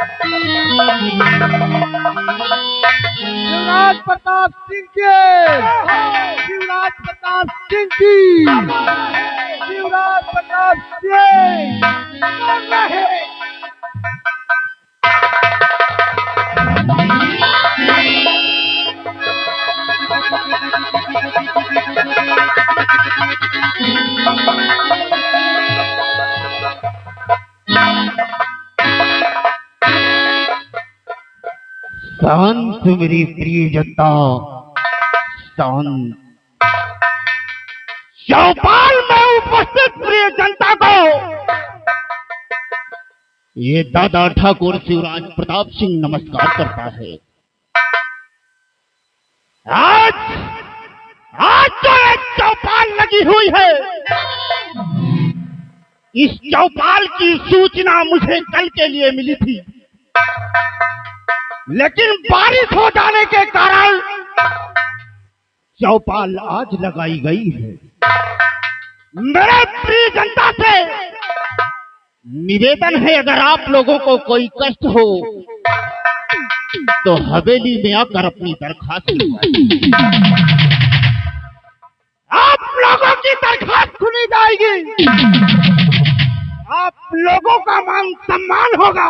शिवराज प्रताप सिंह के शिवराज प्रताप सिंह की शिवराज प्रताप सिंह शांत मेरी प्रिय जनता, शांत। चौपाल में उपस्थित प्रिय जनता को ये दादा ठाकुर शिवराज प्रताप सिंह नमस्कार करता है। आज आज जो एक चौपाल लगी हुई है, इस चौपाल की सूचना मुझे कल के लिए मिली थी, लेकिन बारिश हो जाने के कारण चौपाल आज लगाई गई है। मेरे प्रिय जनता से निवेदन है, अगर आप लोगों को कोई कष्ट हो तो हवेली में आकर अपनी दरखास्त लिखवाइए। आप लोगों की दरखास्त सुनी जाएगी, आप लोगों का मान सम्मान होगा।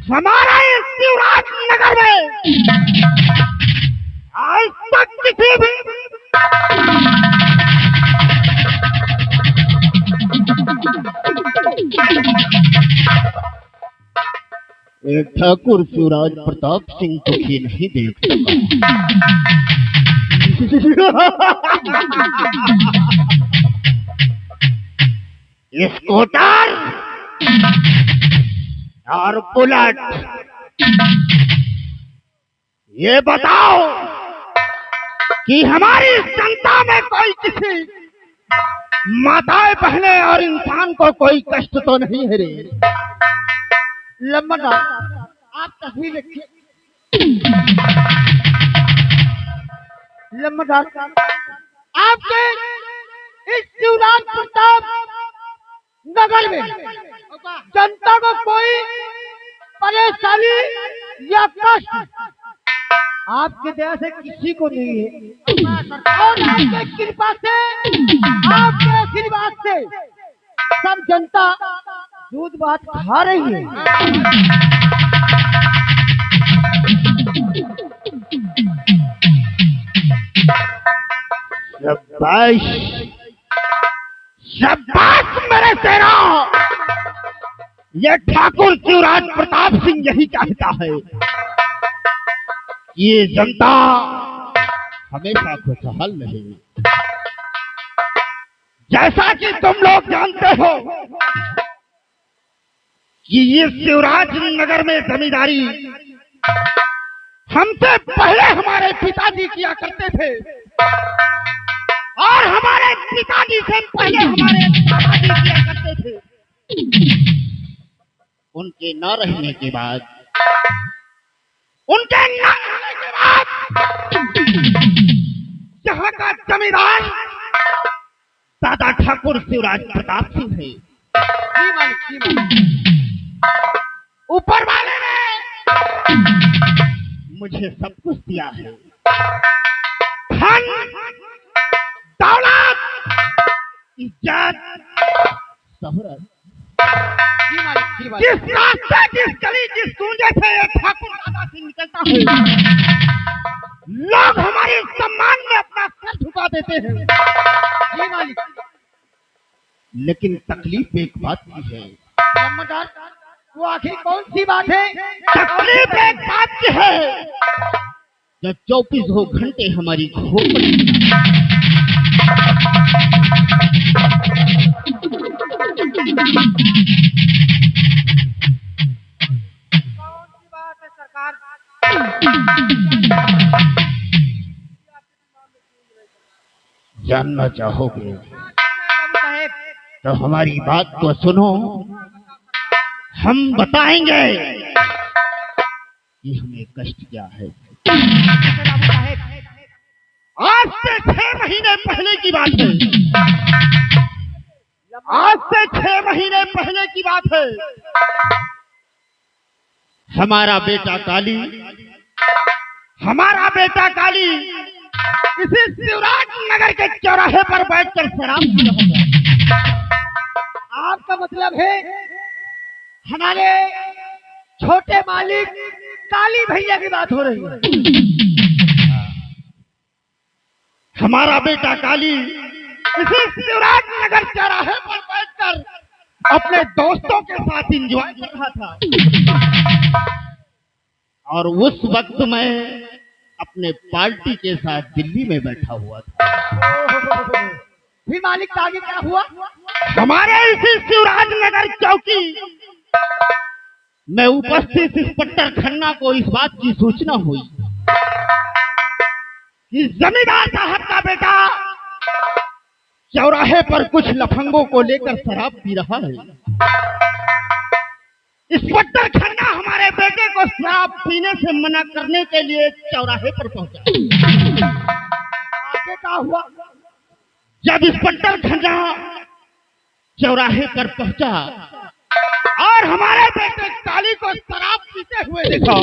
हमारा इस शिवराज नगर में आज तक किसी भी एक ठाकुर शिवराज प्रताप सिंह को भी नहीं देख सका। स्कूटर और बुलेट, ये बताओ कि हमारी जनता में कोई किसी माताएं बहने और इंसान को कोई कष्ट तो नहीं है रे? लम्बा आप तस्वीर रखिए। लम्बा आपके इस शिवराज प्रताप नगर में जनता को कोई परेशानी या कष्ट आपकी दया से किसी को नहीं है, और आपके कृपा से, आपके आशीर्वाद से सब जनता दूध भात खा रही है। शाबाश, शाबाश मेरे सेना। ये ठाकुर शिवराज प्रताप सिंह यही चाहता है, ये जनता हमेशा खुशहाल रहे। जैसा कि तुम लोग जानते हो कि ये शिवराज नगर में जमींदारी हमसे पहले हमारे पिताजी किया करते थे, और हमारे पिताजी से पहले हमारे दादाजी किया करते थे। उनके न रहने के बाद, उनके न रहने के बाद यहाँ का जमींदार दादा ठाकुर शिवराज प्रताप सिंह है। ऊपर वाले ने मुझे सब कुछ दिया है, धन, दौलत, इज्जत, शोहरत। जिस रास्ते, जिस गली, जिस कूंजे से ठाकुर दादा सिंह निकलता है, लोग हमारे सम्मान में अपना सर झुका देते हैं। लेकिन तकलीफ एक बात की है। वो आखिर कौन सी बात है? तकलीफ एक बात की है, जब 24 घंटे हमारी खोपड़ी जानना चाहोगे तो हमारी बात को सुनो, हम बताएंगे कि हमें कष्ट क्या है। आज से 6 महीने पहले की बात है, आज से 6 महीने पहले की बात है। हमारा बेटा काली, हमारा बेटा काली इसी शिवराज नगर के चौराहे पर बैठकर शराब पी रहा था। आपका मतलब है हमारे छोटे मालिक काली भैया की बात हो रही है। हमारा बेटा काली इसी शिवराज नगर चौराहे पर बैठकर अपने दोस्तों के साथ एंजॉय कर रहा था। और उस वक्त मैं अपने पार्टी के साथ दिल्ली में बैठा हुआ था। फिर मालिक का आगे क्या हुआ? हमारे इसी शिवराज नगर चौकी में उपस्थित इंस्पेक्टर खन्ना को इस बात की सूचना हुई कि जमींदार साहब का बेटा चौराहे पर कुछ लफंगों को लेकर शराब पी रहा है। इंस्पेक्टर खन्ना हमारे बेटे को शराब पीने से मना करने के लिए चौराहे पर पहुंचा। आगे क्या हुआ? जब इंस्पेक्टर खन्ना चौराहे पर पहुंचा और हमारे बेटे काली को शराब पीते हुए देखा,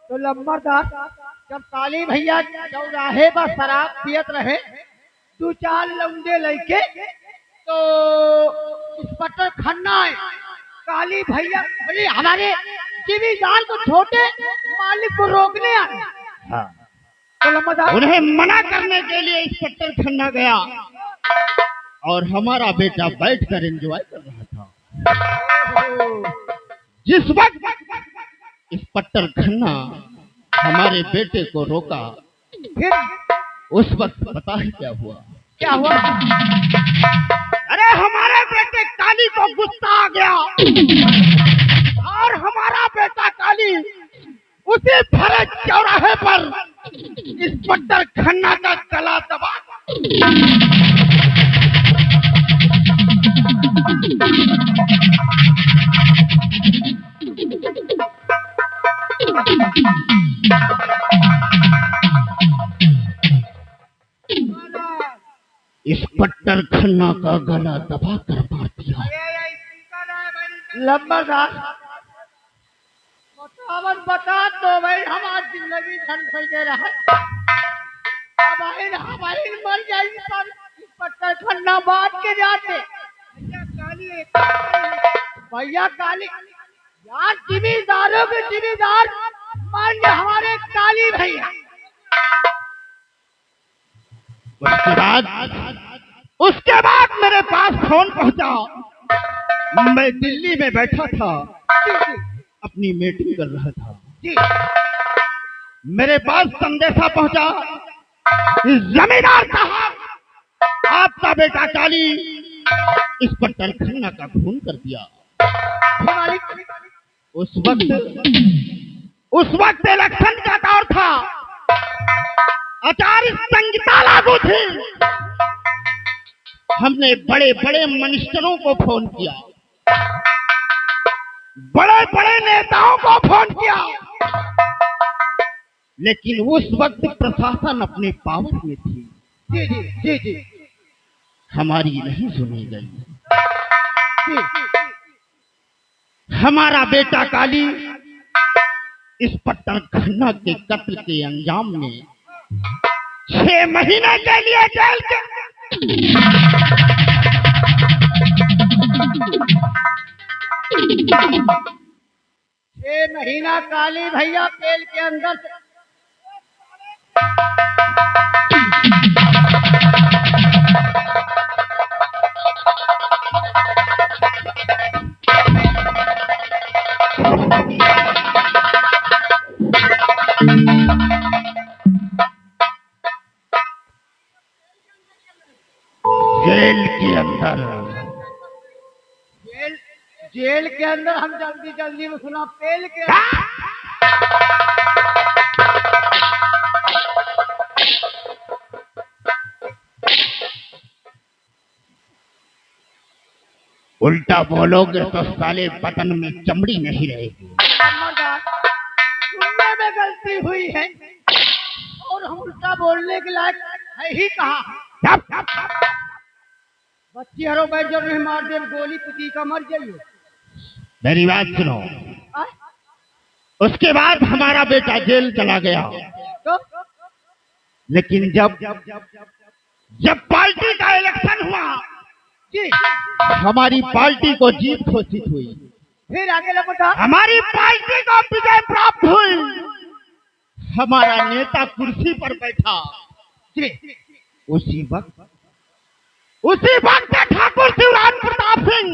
तो लंबरदार जब काली भैया चौराहे पर शराब पियत रहे, दो चार लौंडे लेके, तो इंस्पेक्टर खन्ना है काली भैया बोले हमारे जिम्मेदार को छोटे मालिक को रोकने आए। हाँ। तो लंबरदार उन्हें मना करने के लिए इंस्पेक्टर खन्ना गया और हमारा बेटा बैठकर एंजॉय कर रहा था। जिस वक्त इंस्पेक्टर खन्ना हमारे बेटे को रोका, फिर उस वक्त पता है क्या हुआ? क्या हुआ? अरे हमारे बेटे काली को गुस्सा आ गया और हमारा बेटा काली उसी भरे चौराहे पर इंस्पेक्टर खन्ना का गला दबा इंस्पेक्टर खन्ना का गला दबा कर मार दिया। लंबरदार बता तो भाई हमारी जिंदगी झंड फैल दे रहा है। हमारी मर जाएगी पर इंस्पेक्टर खन्ना बात के जाते भैया काली यार जिम्मेदारों के जिम्मेदार मान गए हमारे काली भैया। उसके बाद मेरे पास फोन पहुंचा। मैं दिल्ली में बैठा था, अपनी मीटिंग कर रहा था। जी मेरे पास संदेशा पहुंचा, जमींदार साहब आपका बेटा काली इंस्पेक्टर खन्ना का खून कर दिया। उस वक्त इलेक्शन का दौर था, आचार संहिता लागू थी। हमने बड़े बड़े मिनिस्टरों को फोन किया, बड़े बड़े नेताओं को फोन किया, लेकिन उस वक्त प्रशासन अपने पावर में थी। जी जी जी जी हमारी नहीं सुनी गई। हमारा बेटा काली इंस्पेक्टर खन्ना के कत्ल के अंजाम में 6 महीने के लिए जेल के 6 महीना काली भैया जेल के अंदर से जेल के अंदर जेल के अंदर हम जल्दी जल्दी में सुना जेल के उल्टा बोलोगे तो साले बदन में चमड़ी नहीं रहेगी। सुनने में गलती हुई है और हम उल्टा बोलने के लायक है ही कहा। बच्ची हरो बैठ जो नहीं मार दे गोली पुती का मर जाइए। मेरी बात सुनो। हाँ? उसके बाद हमारा बेटा जेल चला गया, तो लेकिन जब जब पार्टी का इलेक्शन हुआ, जी हमारी पार्टी को जीत घोषित हुई, फिर आगे लपटा। हमारी पार्टी को विजय प्राप्त हुई, हमारा नेता कुर्सी पर बैठा। जी उसी वक्त ठाकुर शिवराज प्रताप सिंह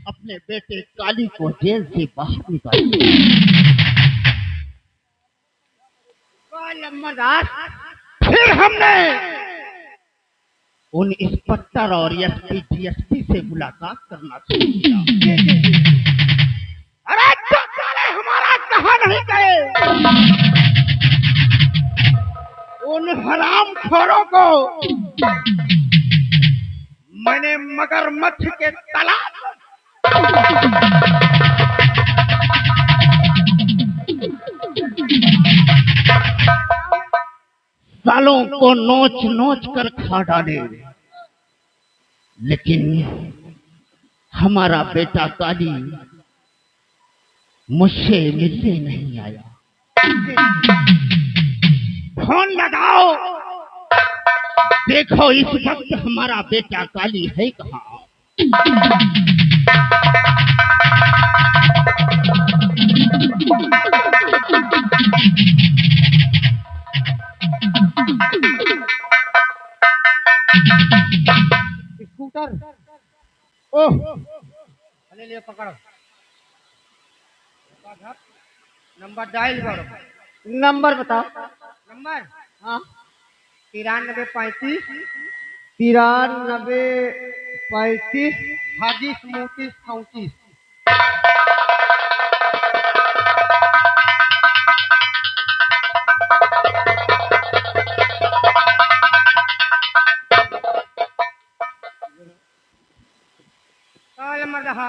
अपने बेटे काली को जेल से बाहर निकाल लम्बादार। फिर हमने उन इंस्पेक्टर और एसपी डीएसपी से मुलाकात करना शुरू किया। अरे तो साले हमारा कहा नहीं गए, उन हराम खोरों को मैंने मगरमच्छ के तालाब सालों को नोच नोच कर खा डाले, लेकिन हमारा बेटा काली मुझसे मिलने नहीं आया। फोन लगाओ, देखो इस वक्त हमारा बेटा काली है कहाँ। स्कूटर। ओह ले ले पकड़ो। नंबर डायल करो। नंबर बताओ। नंबर हाँ 9335 9335 हाजी 34 नंबर दहा।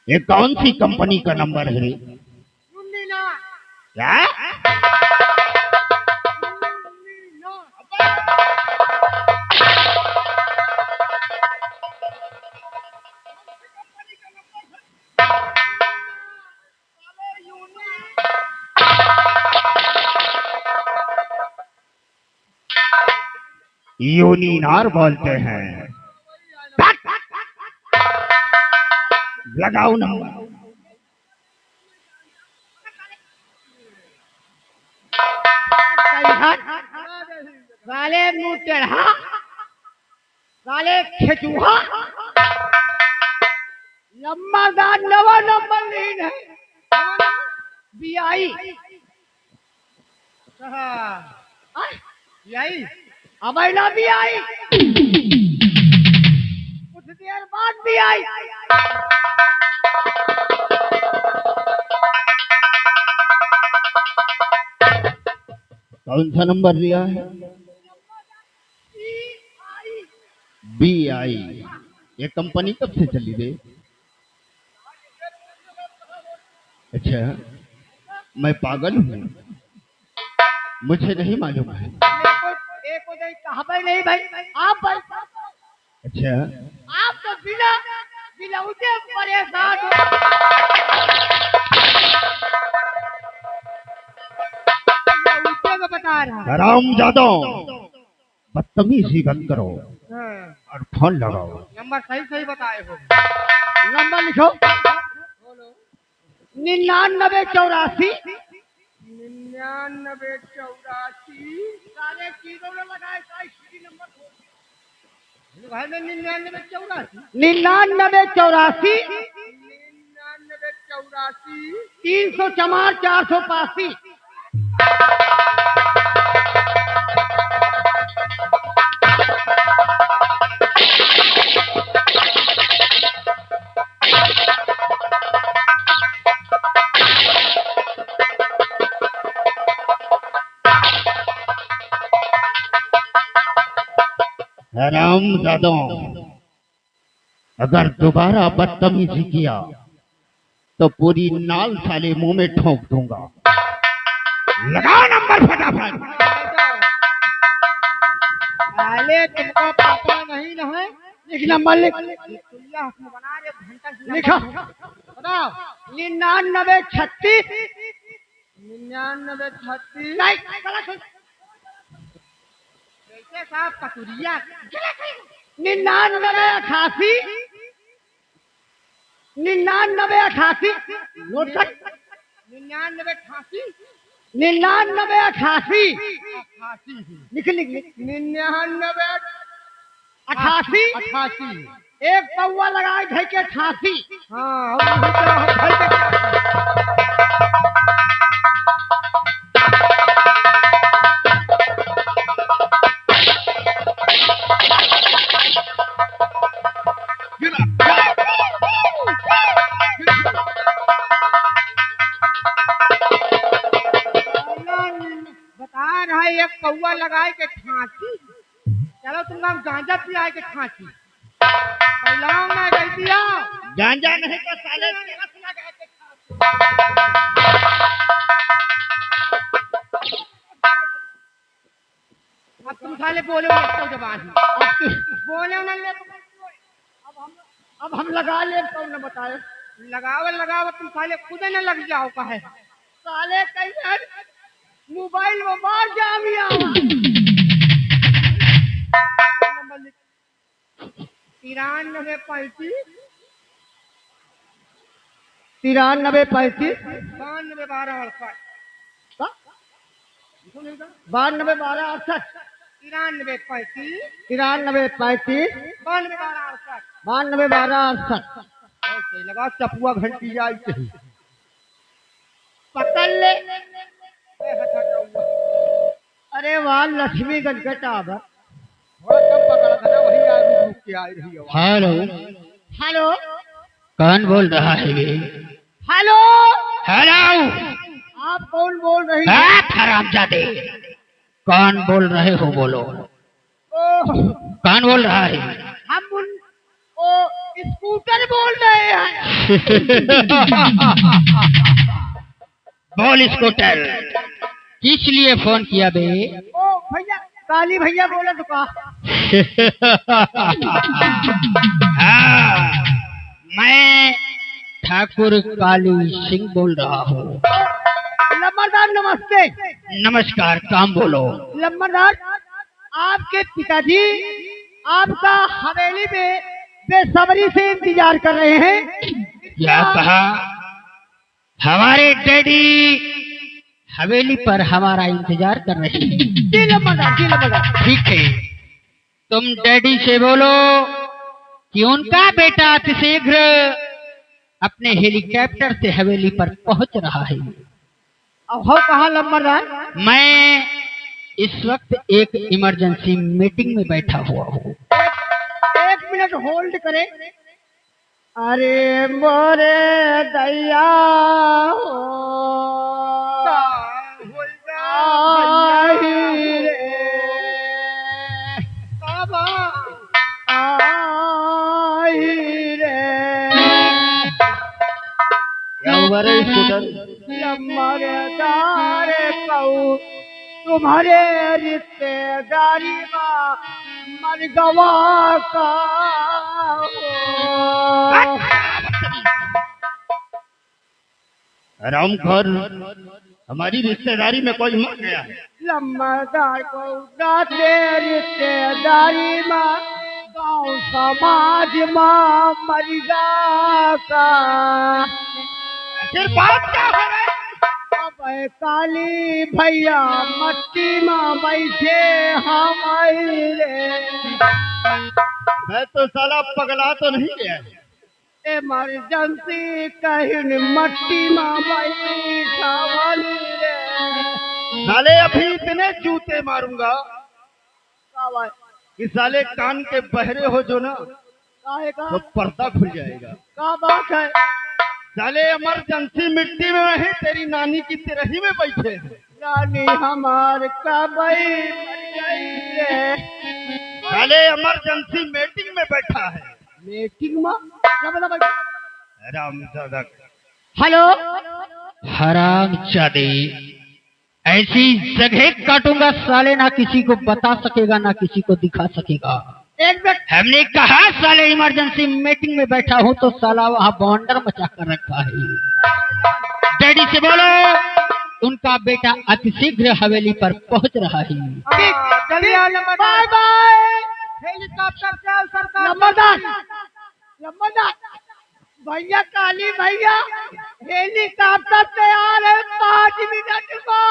ये कौन सी कंपनी का नंबर है? क्या? यूनिनार बोलते हैं। लगाओ नंबर। साले मुंह टेढ़ा, साले खेचूहा, लम्बादार नवा नंबर नहीं है। बीआई बीआई अब ना बीआई, कुछ देर बाद बीआई। कौन सा नंबर लिया है? BI। ये कंपनी कब से चली रे? अच्छा, मैं पागल हूँ, मुझे नहीं मालूम है। एक कहा नहीं भाई, आप अच्छा, आप तो बिना बिलौटे परेशान हो। बिलौटे में बता रहा हराम जादो, बदतमीजी बंद करो और फोन लगाओ। नंबर सही सही बताए हो। नंबर लिखो 9984 सारे चीजों में लगाए भाई में 9984 304 485। हराम जादो, अगर दोबारा बदतमीजी किया तो पूरी नाल साले मुंह में ठोक दूंगा। लगाओ नंबर फटाफट। पहले तुमको पता नहीं ना है, लिख नंबर लिख। बना रहे घंटा लिखा बताओ। 99 36 नहीं गलत हो। कैसे साहब कटुरिया 99 88 99 88 नोट कर 99 88 लिख लिख लिख 99 88 एक पौवा लगाए ढाई के 88। हाँ और नहीं तो हम ढाई के 88। बता रहा है एक पौवा लगाए के 88। चलो तुम हम गांजा पिलाए के 88 पहलाओ ना गई दिया गांजा नहीं तो साले अब तुम साले बोले तो जबान बोले ना ले अब हम लगा ले तो न बताए लगाव तुम साले खुद न लग जाओ का है साले कैसे मोबाइल में बाहर जामिया 93 35 92 12 68 92 12 68 93 35 92 35 92 12 68 लगा चपुआ घंटी जाए पकड़ ले। अरे वाह लक्ष्मीगंज का टावर थोड़ा कम पकड़ा था ना वही आ रुक के आ रही है। हेलो हेलो कौन बोल रहा है ये? हेलो हेलो आप कौन बोल रही हाँ, हरामजादे कौन बोल रहे हो बोलो। ओह कौन बोल रहा है? हम ओ स्कूटर बोल रहे हैं। बोल स्कूटर किस लिए फोन किया बे? ओ भैया काली भैया बोला तो का हाँ, मैं ठाकुर काली सिंह बोल रहा हूँ। लम्बरदार नमस्ते। नमस्कार काम बोलो। लम्बरदार आपके पिताजी आपका हवेली में बेसब्री से इंतजार कर रहे हैं। क्या कहा? हमारे डैडी हवेली पर हमारा इंतजार कर रहे हैं। जी लम्बरदार ठीक है तुम डैडी से बोलो कि उनका बेटा अतिशीघ्र अपने हेलीकॉप्टर से हवेली पर पहुंच रहा है। अब हो कहा लम्बरदार? मैं इस वक्त एक इमरजेंसी मीटिंग में बैठा हुआ हूँ। एक मिनट होल्ड करें। अरे मोरे दैया लम्बरदार कहूँ तुम्हारे रिश्तेदारी मरगवा का रामखोर हमारी रिश्तेदारी में कोई मर गया है। लम्बरदार को उड़ाते रिश्तेदारी में गाँव समाज में मरगा का फिर बात क्या हो रही? अब काली भैया मट्टी में बैठे हमारे मैं तो साला पगला तो नहीं गया। इमरजेंसी कहीं मट्टी में बैठा रे साले अभी इतने जूते मारूंगा कि साले कान के बहरे हो जो ना तो पर्दा खुल जाएगा। क्या बात है? साले इमरजेंसी मिट्टी में है तेरी नानी की तिरही में बैठे हैं। नानी हमार कबई मर गई रे। साले इमरजेंसी मीटिंग में बैठा है। मीटिंग में क्या मतलब? रामजादा हेलो हरामजादे ऐसी जगह काटूंगा साले, ना किसी को बता सकेगा ना किसी को दिखा सकेगा। एक व्यक्ति हमने कहा साले इमरजेंसी मीटिंग में बैठा हूं तो साला वहां बॉन्डर मचा कर रखा है। डैडी से बोलो उनका बेटा अतिशीघ्र हवेली पर पहुंच रहा है। Bye bye. हेलीकॉप्टर चल सरकार। नंबरदार भैया, काली भैया, हेलीकॉप्टर तैयार है 5 मिनट में।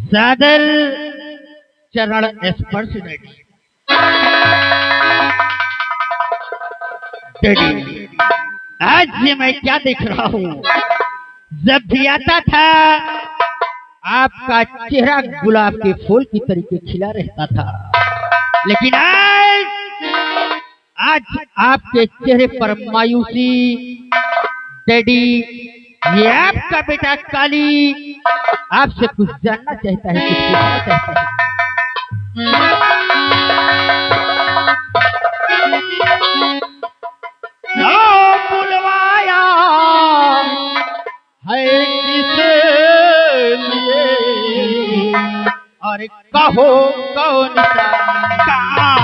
सादर चरण स्पर्श डैडी, आज ये मैं क्या देख रहा हूँ। जब भी आता था आपका चेहरा गुलाब के फूल की तरीके खिला रहता था, लेकिन आज आपके चेहरे पर मायूसी। डैडी, ये आपका बेटा काली आपसे कुछ जानना चाहता है, कुछ पूछना चाहता है। बुलवाया है किस लिए और कहो कौन सा काम।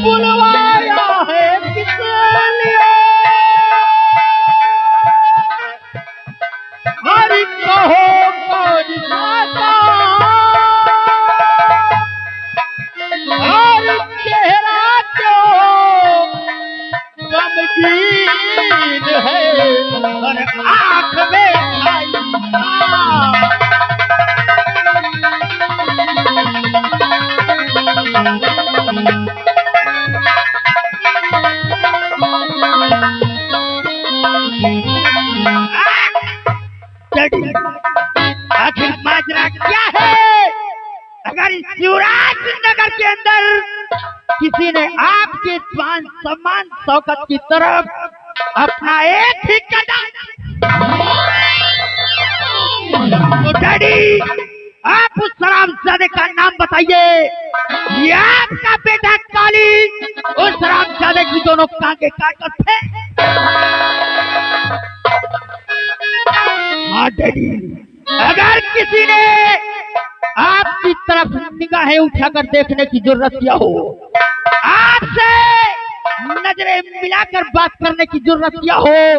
बुलवाया है किस लिए और कहो कौन सा काम। और चेहरा क्यों गमगीन है और आँख में आखिर माजरा क्या है। अगर इस शिवराज नगर के अंदर किसी ने आपके मान सम्मान शौकत की तरफ अपना एक ही कदम, तो डैडी आप उस शराबजादे का नाम बताइए। ये आपका बेटा काली उस शराबजादे की दोनों कांगे काटत थे। हाँ डैडी, अगर किसी ने आपकी तरफ निगाहें उठाकर देखने की जरूरत किया हो, आपसे नजरें मिलाकर बात करने की जरूरत किया हो,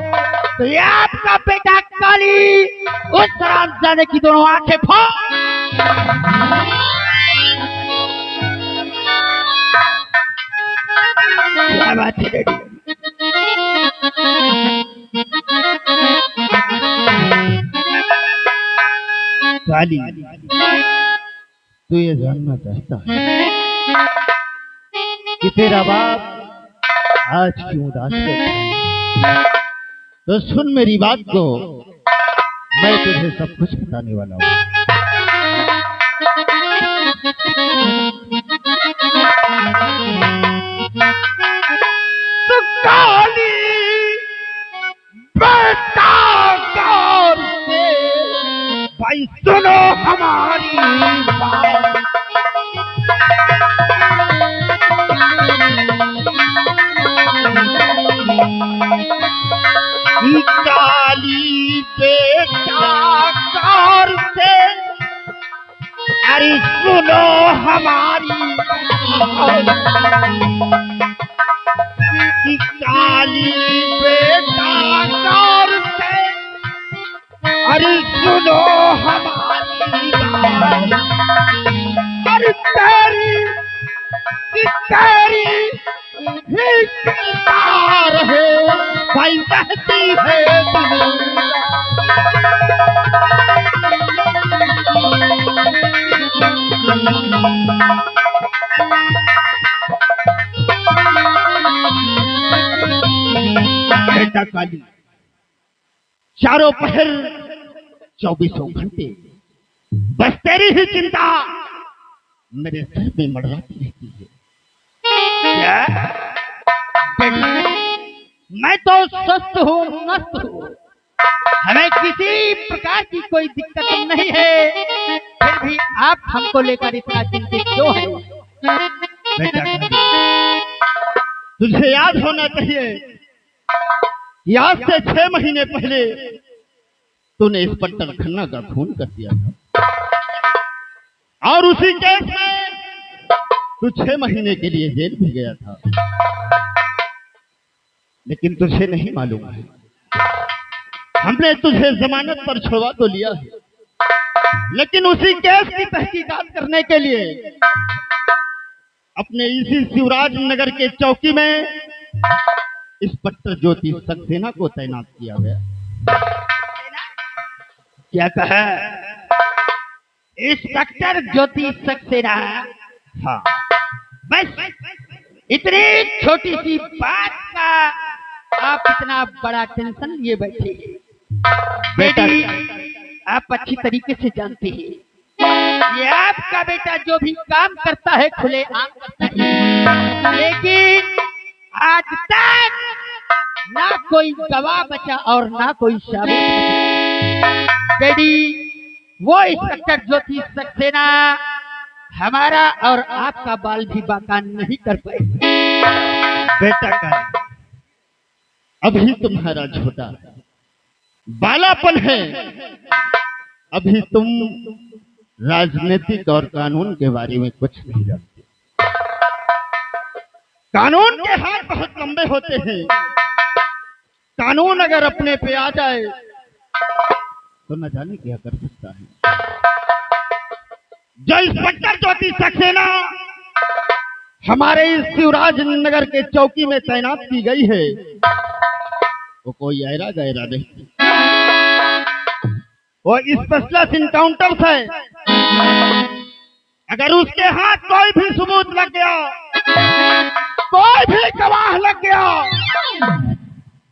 तो ये आपका बेटा काली उस शराबजादे की दोनों आंखें फोड़। क्या बात है डैडी। काली, तू ये जानना चाहता है कि तेरा बाप आज क्यों उदास है, तो सुन मेरी बात को, मैं तुझे सब कुछ बताने वाला हूँ। हमारी बात। काली बेटा से अरे सुनो हमारी काली बेटा से अरे सुनो हमारी बात। अरे तेरी ही किरदार है भाई बहती है बेटा काली चारों पहर 24 घंटे बस तेरी ही चिंता मेरे सर में मंडराती रहती है। क्या? मैं तो स्वस्थ हूँ, मस्त हूँ, हमें किसी प्रकार की कोई दिक्कत नहीं है, फिर भी आप हमको लेकर इतना चिंतित क्यों है? बेटा तुझे याद होना चाहिए कि आज से 6 महीने पहले तूने इंस्पेक्टर खन्ना का खून कर दिया था और उसी केस में तू 6 महीने के लिए जेल भी गया था। लेकिन तुझे नहीं मालूम है हमने तुझे जमानत पर छुड़वा तो लिया है, लेकिन उसी केस की तहकीकात करने के लिए अपने इसी शिवराज नगर के चौकी में इंस्पेक्टर ज्योति सक्सेना को तैनात किया गया। क्या कहा? इंस्पेक्टर ज्योति सक्सेना? हाँ, बस इतनी छोटी सी बात का आप इतना बड़ा टेंशन लिए बैठे हैं। बेटा आप अच्छी तरीके से जानते हैं ये आपका बेटा जो भी काम करता है खुले आम करता है, लेकिन आज तक ना कोई गवाह बचा और ना कोई साबित बचा। वो इंस्पेक्टर ज्योति सक्सेना हमारा और आपका बाल भी बाका नहीं कर पाए। बेटा का अभी तुम्हारा छोटा बालापन है, अभी तुम राजनीतिक और कानून के बारे में कुछ नहीं जानते। कानून के हाथ बहुत लंबे होते हैं, कानून अगर अपने पे आ जाए तो न जाने क्या कर सकता है। जो इंस्पेक्टर ज्योति सक्सेना हमारे इस शिवराज नगर के चौकी में तैनात की गई है वो कोई ऐरा गैरा नहीं, वो स्पेशलिस्ट इनकाउंटर है। अगर उसके हाथ कोई भी सबूत लग गया, कोई भी गवाह लग गया,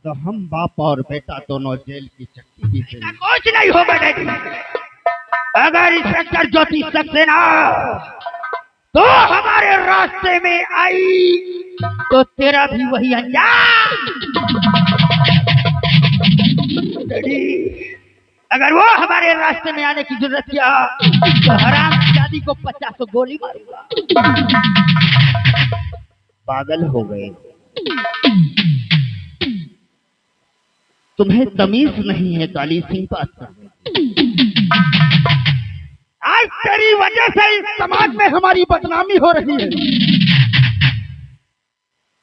तो हम बाप और बेटा दोनों जेल की चक्की भी से कुछ नहीं होगा डैडी। अगर इंस्पेक्टर ज्योति सक्सेना तो हमारे रास्ते में आई तो तेरा भी वही अंजाम। डैडी अगर वो हमारे रास्ते में आने की जरूरत किया तो हराम जादी को 50 गोली मारूंगा। पागल हो गए, तुम्हें तमीज नहीं है काली सिंह बात करने। आज तेरी वजह से इस समाज में हमारी बदनामी हो रही है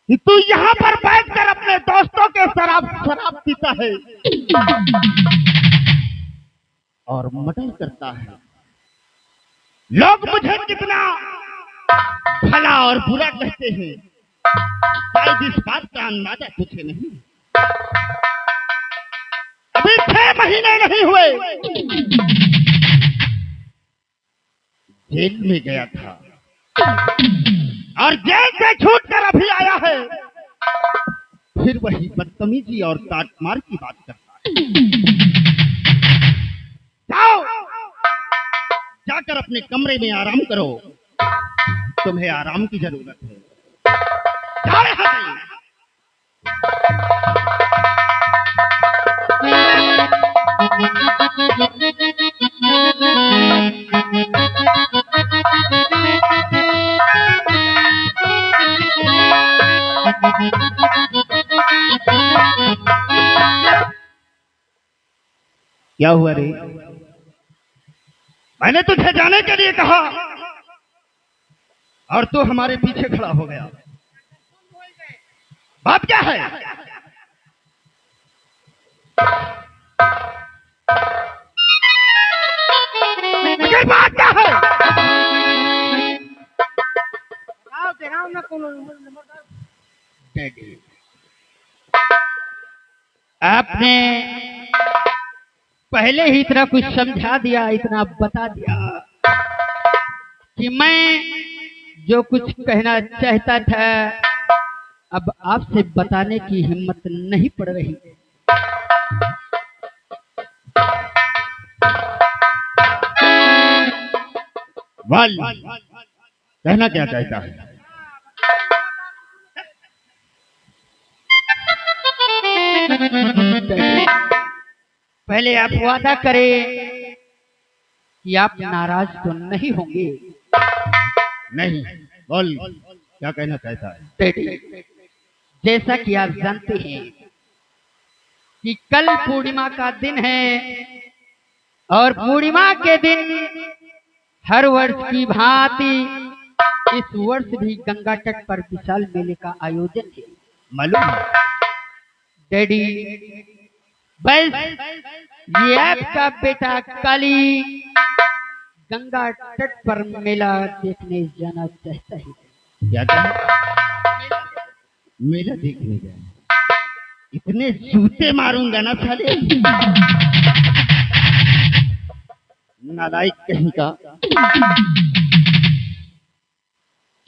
कि तू यहाँ पर बैठकर अपने दोस्तों के शराब पीता है और मर्डर करता है। लोग मुझे कितना भला और बुरा कहते हैं, शायद इस बात का अंदाजा तुझे नहीं। अभी 6 महीने नहीं हुए जेल में गया था और जेल से छूटकर अभी आया है, फिर वही बदतमीजी और काटमार की बात करता है। जाओ जाकर अपने कमरे में आराम करो, तुम्हें आराम की जरूरत है। जाओ यहाँ से। क्या हुआ रे? मैंने तुझे जाने के लिए कहा और तू हमारे पीछे खड़ा हो गया। बात क्या है? मगर बात क्या है? डैडी, आपने पहले ही इतना कुछ समझा दिया, इतना बता दिया कि मैं जो कुछ कहना चाहता था अब आपसे बताने की हिम्मत नहीं पड़ रही। वाल कहना क्या चाहता है? पहले आप वादा करें कि आप नाराज तो नहीं होंगे। नहीं, बोल क्या कहना चाहता है? डैडी, जैसा कि आप जानते हैं कि कल पूर्णिमा का दिन है और पूर्णिमा के दिन हर वर्ष की भांति इस वर्ष भी गंगा तट पर विशाल मेले का आयोजन है। मालूम है डैडी, बस ये आपका बेटा काली गंगा तट पर मेला देखने जाना चाहता है। क्या कहा? मेला देखने जाना? इतने जूते मारूंगा ना साले, नालायक कहीं का।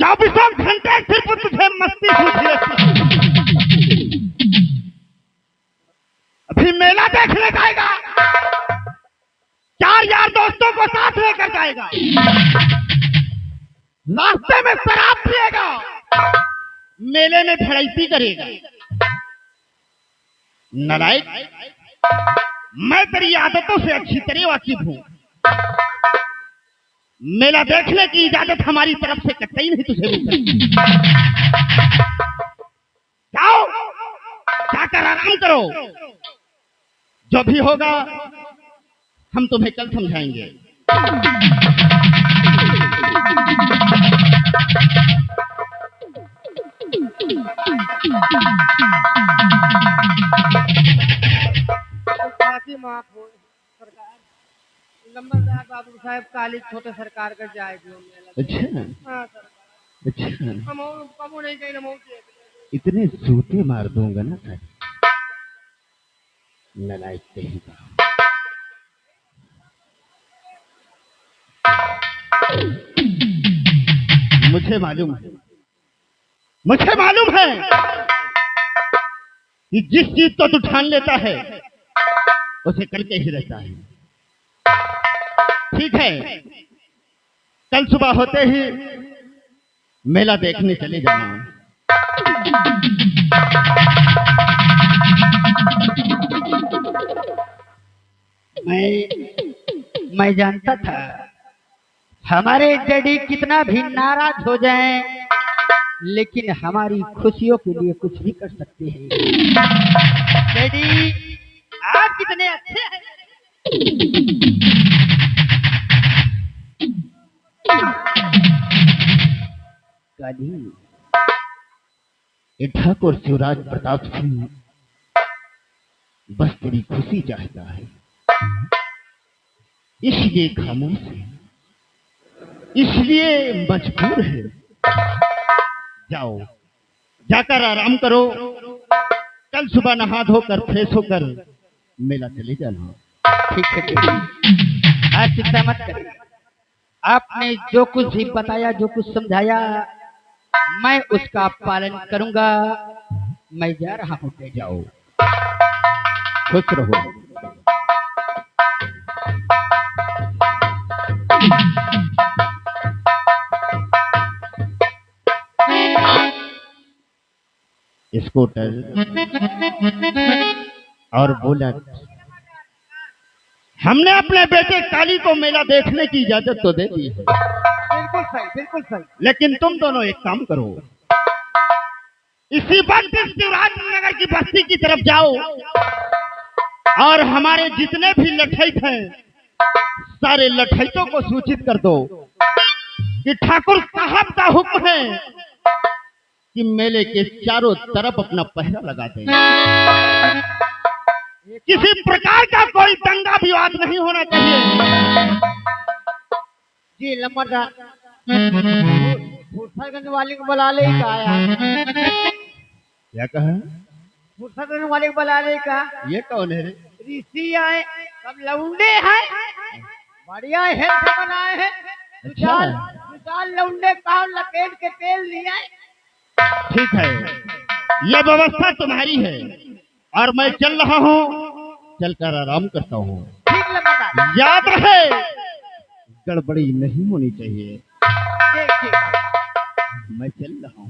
24 घंटे सिर्फ तुझे मस्ती सूझी रहती। अभी मेला देखने जाएगा, 4 यार दोस्तों को साथ लेकर जाएगा, रास्ते में शराब पिएगा, मेले में भड़ैती करेगा। नालायक, मैं तेरी आदतों से अच्छी तरह वाकिफ हूं। मेला देखने की इजाजत हमारी तरफ से कतई नहीं तुझे मिल सकती। जाओ, जाकर आराम करो, जो भी होगा हम तुम्हें कल समझाएंगे। माफ हो सरकार, नंबरदार बाबू साहब काली छोटे सरकार कर जाएगी। अच्छा, हाँ सरकार, अच्छा, हम नहीं चाहिए, इतने जूते मार दूंगा ना सर, नालायक कहीं का। मुझे मालूम है, मुझे मालूम है कि जिस चीज को तू ठान लेता है उसे करके ही रहता है। ठीक है, कल सुबह होते ही मेला देखने चले जाना। मैं जानता था हमारे डैडी कितना भी नाराज हो जाएं, लेकिन हमारी खुशियों के लिए कुछ भी कर सकते हैं। डैडी, आप कितने अच्छे हैं। काली, ये ठाकुर शिवराज प्रताप सिंह बस तेरी खुशी चाहता है, इसलिए खामोश है, इसलिए मजबूर है। जाओ, जाकर आराम करो, कल सुबह नहा धोकर फ्रेश होकर मेला चले जाना। ठीक है, आज चिंता मत करिए। आपने जो कुछ भी बताया, जो कुछ समझाया, मैं उसका पालन करूंगा। मैं जा रहा हूँ। जाओ, खुश रहो। स्कूटर और बुलेट हमने अपने बेटे काली को मेला देखने की इजाजत तो दे दी है, बिल्कुल सही, बिल्कुल सही। लेकिन तुम दोनों एक काम करो, इसी वक्त शिवराज नगर की बस्ती की तरफ जाओ और हमारे जितने भी लठैत हैं सारे लठैतों को सूचित कर दो कि ठाकुर साहब का हुक्म है कि मेले के चारों तरफ अपना पहरा लगा दें। किसी प्रकार का कोई दंगा विवाद नहीं होना चाहिए। जी लम्बरदार, फुर्सत वाले को बुला ले का आया। क्या कहा? फुर्सत वाले को बुला ले का। ये कौन है रे? ऋषि आए, सब लौंडे हैं, बढ़िया हेल्थ बनाए हैं। विशाल लौंडे काम लपेट के तेल लिया है। ठीक है, ये व्यवस्था तुम्हारी है और मैं चल रहा हूँ, चलकर आराम करता हूँ। ठीक लम्बरदार, याद रहे गड़बड़ी नहीं होनी चाहिए। ठीक ठीक, मैं चल रहा हूँ।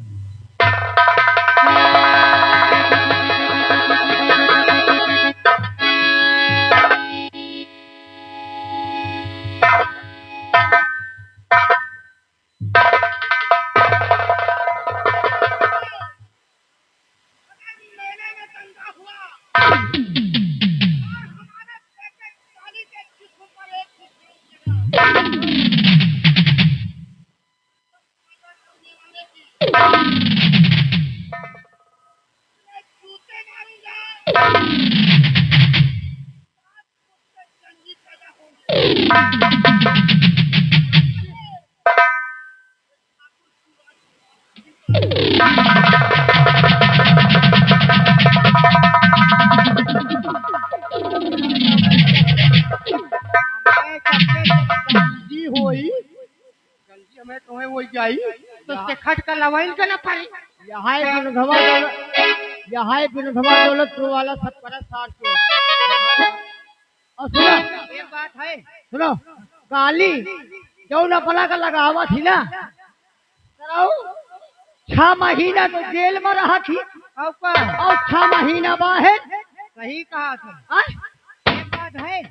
जी होई जल्दी हमें तुम्हें वो जाई तो से खट का लवाइन के ना पाई। यहाँ बिनधवा दौलत वाला सब पर 700। और सुनो एक बात है, सुनो काली जो न पला का लगावा थी ना, कराओ 6 महीना तो जेल में रहा थी और 6 महीना बाहर। सही कहा तुम। एक बात है